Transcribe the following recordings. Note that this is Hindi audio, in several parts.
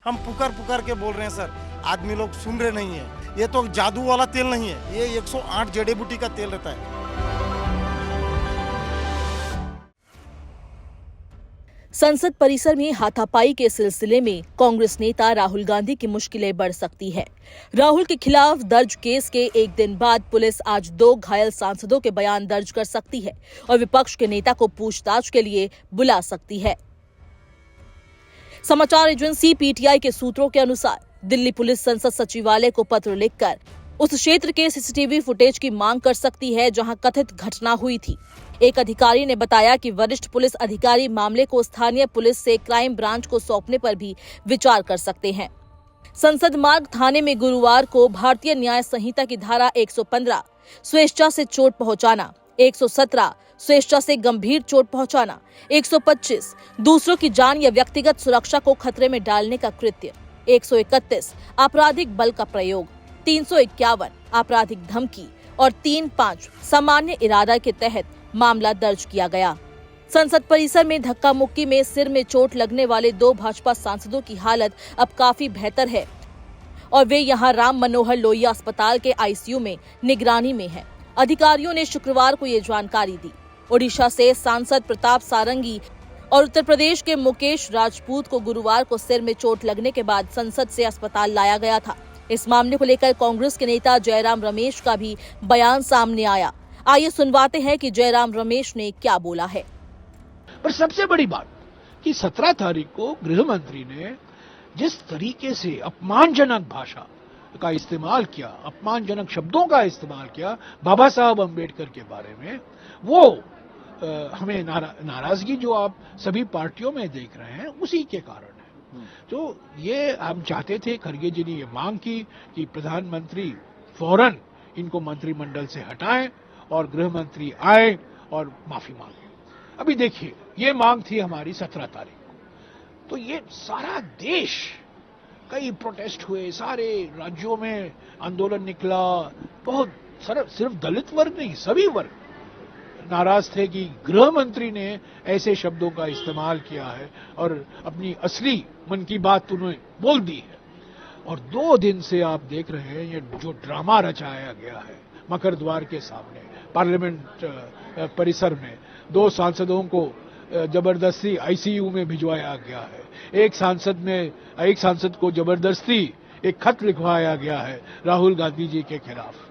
हम पुकार पुकार के बोल रहे हैं सर, आदमी लोग सुन रहे नहीं है। ये तो जादू वाला तेल नहीं है, ये 108 जड़ी बूटी का तेल रहता है। संसद परिसर में हाथापाई के सिलसिले में कांग्रेस नेता राहुल गांधी की मुश्किलें बढ़ सकती है। राहुल के खिलाफ दर्ज केस के एक दिन बाद पुलिस आज 2 घायल सांसदों के बयान दर्ज कर सकती है और विपक्ष के नेता को पूछताछ के लिए बुला सकती है। समाचार एजेंसी पीटीआई के सूत्रों के अनुसार दिल्ली पुलिस संसद सचिवालय को पत्र लिखकर उस क्षेत्र के सीसीटीवी फुटेज की मांग कर सकती है जहां कथित घटना हुई थी। एक अधिकारी ने बताया कि वरिष्ठ पुलिस अधिकारी मामले को स्थानीय पुलिस से क्राइम ब्रांच को सौंपने पर भी विचार कर सकते हैं। संसद मार्ग थाने में गुरुवार को भारतीय न्याय संहिता की धारा 115 स्वेच्छा से चोट पहुंचाना, 117 स्वेच्छा से गंभीर चोट पहुंचाना, 125 दूसरों की जान या व्यक्तिगत सुरक्षा को खतरे में डालने का कृत्य, 131 आपराधिक बल का प्रयोग, 351 आपराधिक धमकी और 35 सामान्य इरादा के तहत मामला दर्ज किया गया। संसद परिसर में धक्का मुक्की में सिर में चोट लगने वाले 2 भाजपा सांसदों की हालत अब काफी बेहतर है और वे यहां राम मनोहर लोहिया अस्पताल के आईसीयू में निगरानी में हैं। अधिकारियों ने शुक्रवार को ये जानकारी दी। ओडिशा से सांसद प्रताप सारंगी और उत्तर प्रदेश के मुकेश राजपूत को गुरुवार को सिर में चोट लगने के बाद संसद से अस्पताल लाया गया था। इस मामले को लेकर कांग्रेस के नेता जयराम रमेश का भी बयान सामने आया। आइए सुनवाते हैं कि जयराम रमेश ने क्या बोला है। पर सबसे बड़ी बात कि 17 तारीख को गृह मंत्री ने जिस तरीके से अपमानजनक भाषा का इस्तेमाल किया, अपमानजनक शब्दों का इस्तेमाल किया बाबा साहब अम्बेडकर के बारे में, वो हमें नाराजगी जो आप सभी पार्टियों में देख रहे हैं उसी के कारण है। तो ये हम चाहते थे, खरगे जी ने ये मांग की कि प्रधानमंत्री फौरन इनको मंत्रिमंडल से हटाएं और गृह मंत्री आए और माफी मांगे। अभी देखिए, ये मांग थी हमारी 17 तारीख को, तो ये सारा देश, कई प्रोटेस्ट हुए, सारे राज्यों में आंदोलन निकला। बहुत सिर्फ दलित वर्ग नहीं, सभी वर्ग नाराज थे कि गृह मंत्री ने ऐसे शब्दों का इस्तेमाल किया है और अपनी असली मन की बात उन्होंने बोल दी है। और 2 दिन से आप देख रहे हैं ये जो ड्रामा रचाया गया है मकर द्वार के सामने पार्लियामेंट परिसर में, 2 सांसदों को जबरदस्ती आईसीयू में भिजवाया गया है। एक सांसद को जबरदस्ती एक खत लिखवाया गया है राहुल गांधी जी के खिलाफ।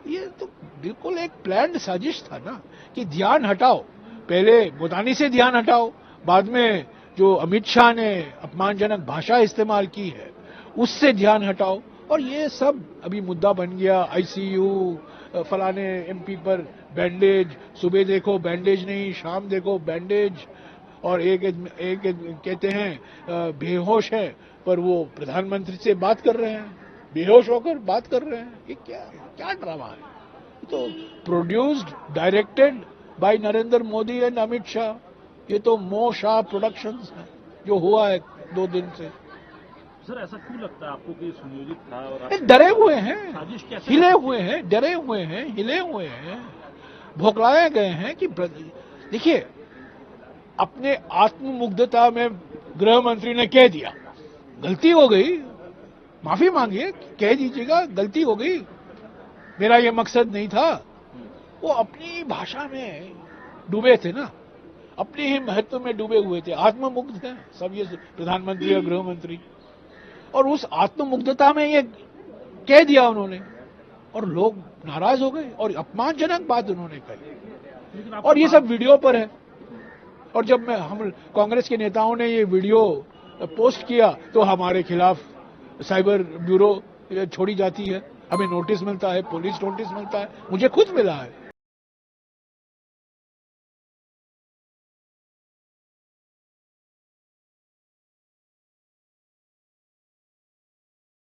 ये तो बिल्कुल एक प्लान्ड साजिश था ना कि ध्यान हटाओ, पहले मोदानी से ध्यान हटाओ, बाद में जो अमित शाह ने अपमानजनक भाषा इस्तेमाल की है उससे ध्यान हटाओ। और ये सब अभी मुद्दा बन गया। आईसीयू, फलाने एमपी पर बैंडेज, सुबह देखो बैंडेज नहीं, शाम देखो बैंडेज, और एक कहते हैं बेहोश है पर वो प्रधानमंत्री से बात कर रहे हैं, बेहोश होकर बात कर रहे हैं। ये क्या ड्रामा है? तो produced, directed by Narendra Modi and Amit Shah. ये तो मो शाह प्रोडक्शंस है जो हुआ है 2 दिन से। सर, ऐसा क्यों लगता है आपको कि सुनियोजित था? और डरे हुए हैं, हिले हुए हैं, डरे हुए हैं, हिले हुए हैं, भौंकलाए गए हैं कि देखिए, अपने आत्ममुग्धता में गृह मंत्री ने कह दिया, गलती हो गई, माफी मांगिए, कह दीजिएगा गलती हो गई, मेरा ये मकसद नहीं था। वो अपनी भाषा में डूबे थे ना, अपने ही महत्व में डूबे हुए थे, आत्ममुग्ध हैं सब ये प्रधानमंत्री और गृह मंत्री। और उस आत्ममुग्धता में ये कह दिया उन्होंने और लोग नाराज हो गए और अपमानजनक बात उन्होंने कही। और ये सब वीडियो पर है। और जब हम कांग्रेस के नेताओं ने ये वीडियो पोस्ट किया तो हमारे खिलाफ साइबर ब्यूरो छोड़ी जाती है, हमें नोटिस मिलता है, पुलिस नोटिस मिलता है, मुझे खुद मिला है।